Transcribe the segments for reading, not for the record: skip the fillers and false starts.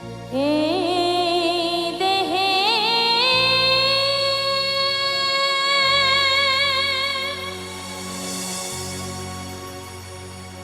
এই দেহে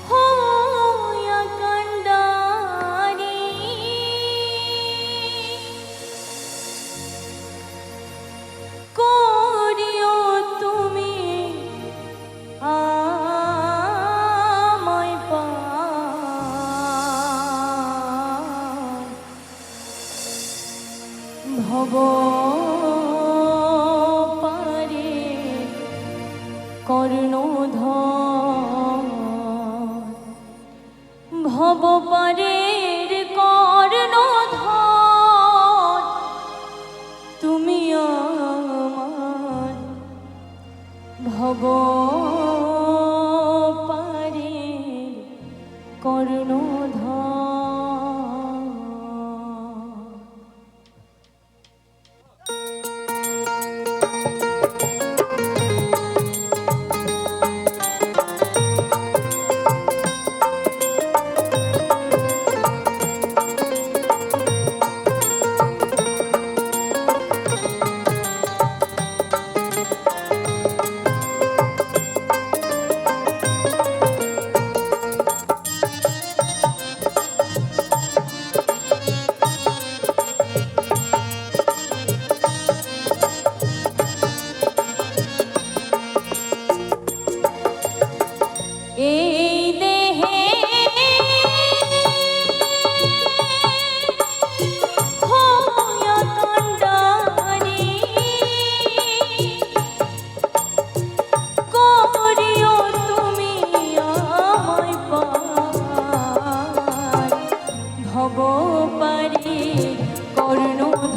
হইয়া কান্ডারি করিও তুমি আমায় পার ভব পারে কর্ণধর ভব পারের কর্ণধর তুমি আমার ভব পারের কর্ণধর। এই দেহে হইয়া কান্ডারি করিও তুমি আমায় পার ভব পারে কর্ণধর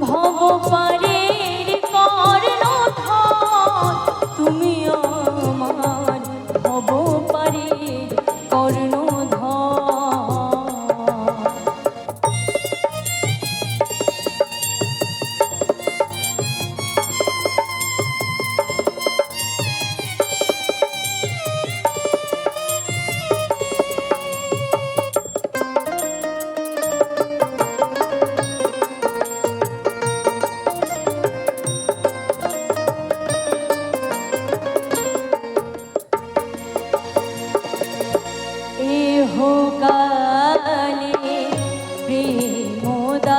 ভব পারের কর্ণধর তুমি আমার ভব পারের কর্ণধর। কালে প্রেমদাতা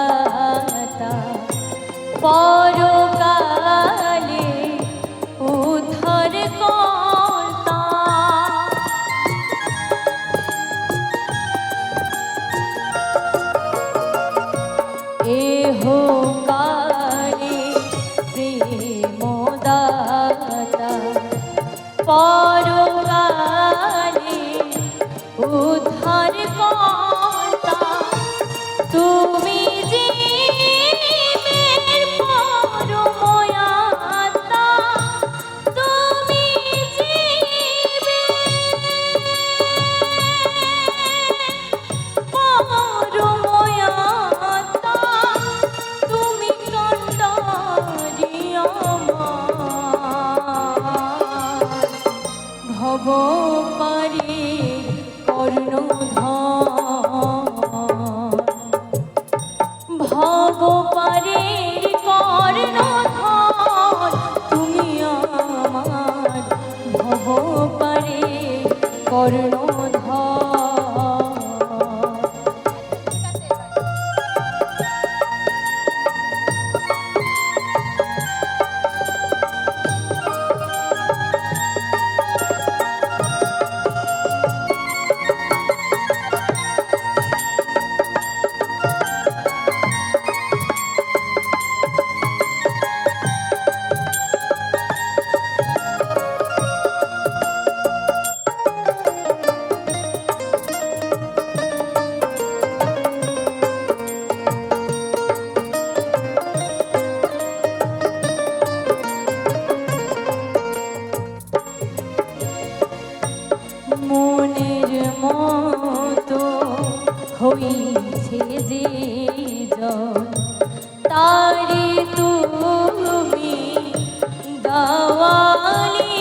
পরকালে উদ্ধার কর্তা এহ কালে প্রেমদাতা পরকালে উদ্ধার কর্তা তুমি জীবের পরময়াত্মা তুমি জীবের পরময়াত্মা তুমি কান্ডারি আমার ভব পারে কর্ণধর ভব পারের কর্ণধর তুমি আমার ভব পারের কর্ণধর। মনের মতো হইছে যে জন তারে তুমি দাওয়ালি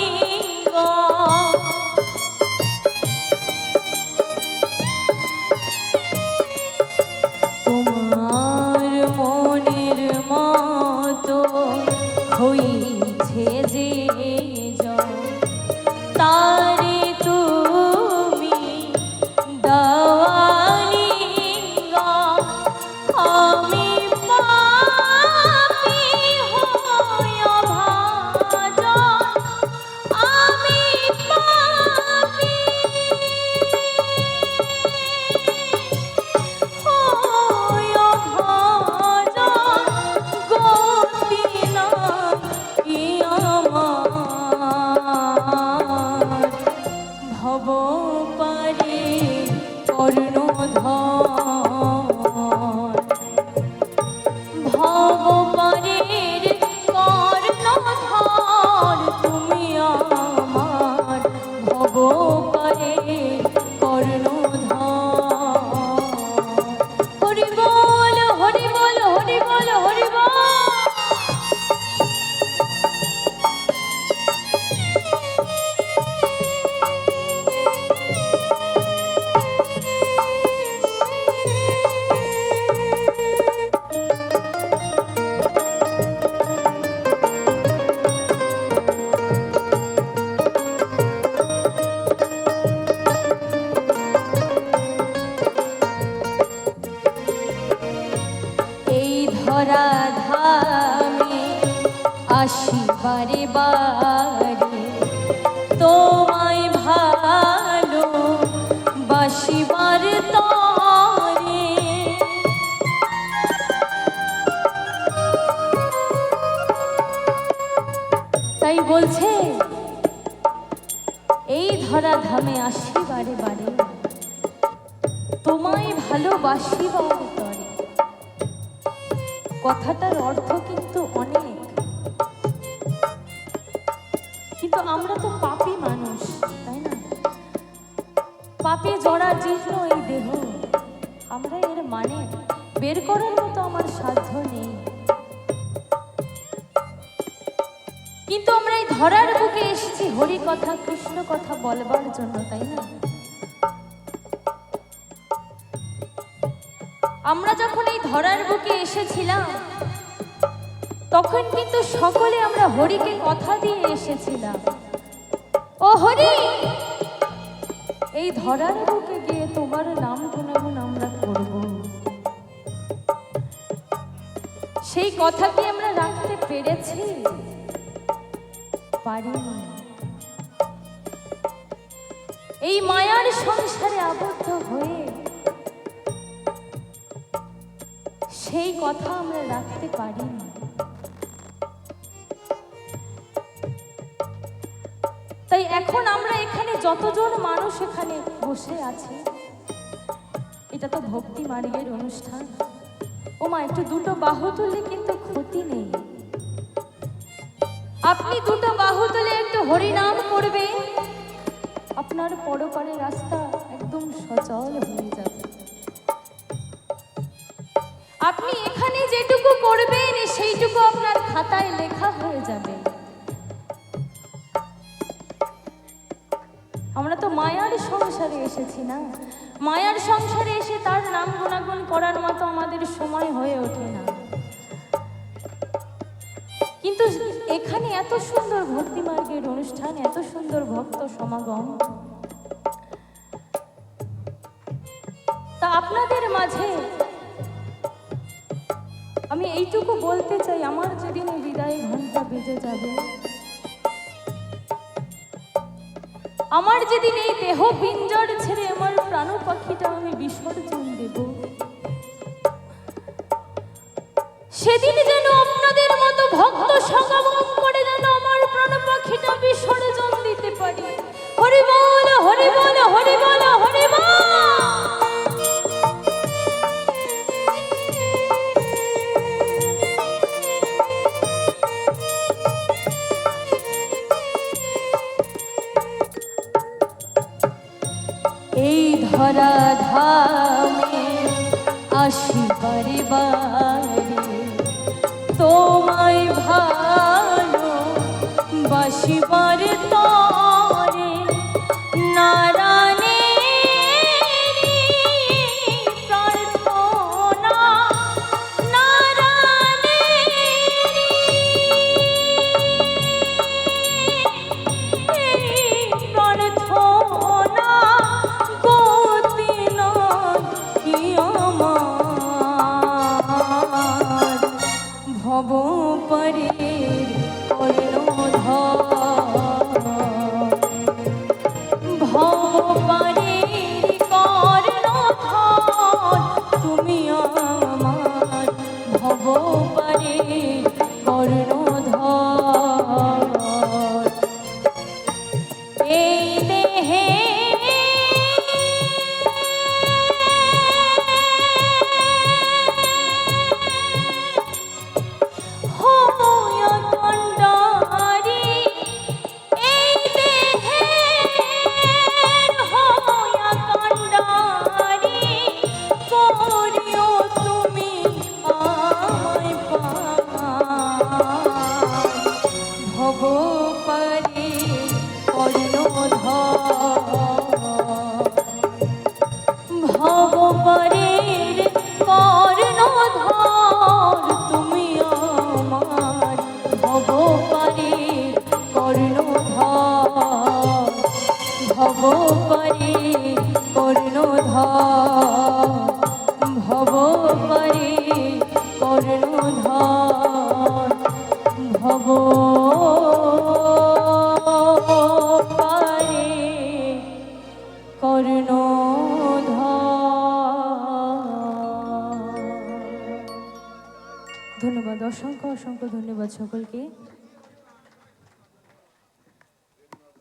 পারে কর্ণধর, ভব পারের কর্ণধর তুমি আমার, ভব পারের কর্ণধর। হরি বল হরি বল হরি বল হরি বল। ধরা ধামে আসি বারে বারে, তোমায় ভালো বাসিবার তরে। তাই বলছে এই ধরা ধামে আসি বারে বারে, তোমায় ভালোবাসিবার তরে। কথাটার অর্থ কিন্তু অনেক, কিন্তু আমরা তো পাপী মানুষ, তাই না? পাপে জড়া জীর্ণ এই দেহ, আমরা এর মানে বের করার মতো আমার সাধ্য নেই। কিন্তু আমরা এই ধরার বুকে এসেছি হরি কথা কৃষ্ণ কথা বলবার জন্য, তাই না? আমরা যখন এই ধরার বুকে এসেছিলাম তখন কিন্তু সকলে আমরা হরিকে কথা দিয়ে এসেছিলাম, ও হরি এই ধরার বুকে গিয়ে তোমার নাম গুণাগুণ আমরা করব। সেই কথা কি আমরা রাখতে পেরেছি? পারিনি। এই মায়ার সংসারে আবদ্ধ হয়ে সেই কথা আমরা রাখতে পারিনি। তাই এখন আমরা এখানে যতজন মানুষ এখানে বসে আছি, এটা তো ভক্তি মার্গের অনুষ্ঠান। ও মা, একটু দুটো বাহু তুললে কিন্তু ক্ষতি নেই। আপনি দুটো বাহু তুলে একটু হরিনাম করবে, আপনার পরপারের রাস্তা একদম সচল হয়ে যাবে। আপনি এখানে যেটুকু করবেন সেইটুকু আপনার খাতায় লেখা হয়ে যাবে। আমরা তো মায়ার সংসারে এসেছি না, মায়ার সংসারে এসে তার নাম গুণাগুণ করার মতো আমাদের সময় হয়ে ওঠে না। কিন্তু এখানে এত সুন্দর ভক্তি মার্গের অনুষ্ঠান, এত সুন্দর ভক্ত সমাগম, তা আপনাদের মাঝে আমি এইটুকু বলতে চাই, আমার যেদিন বিদায় ঘন্টা বেজে যাবে, আমার যেদিন এই দেহ পিঞ্জর ছেড়ে আমার প্রাণ পাখিটা আমি বিসর্জন দেব, সেদিন যেন আপনাদের মতো ভক্ত সমাগম করে যেন আমার প্রাণ পাখিটা বিসর্জন দিতে পারি। হরি বল হরি বল হরি বল হরি বল। এই ধরা ধামে আসি বারে বারে, তোমায় ভালো বাসিবার তরে। নারায়ণের প্রার্থনা, নারায়ণের প্রার্থনা গতি নয় কি আমার, ভব পারের কর্ণধর, ভব পারের কর্ণধর তুমি আমার, ভব পারের কর্ণধর। এই দেহে ধন্যবাদ, অসংখ্য অসংখ্য ধন্যবাদ সকলকে।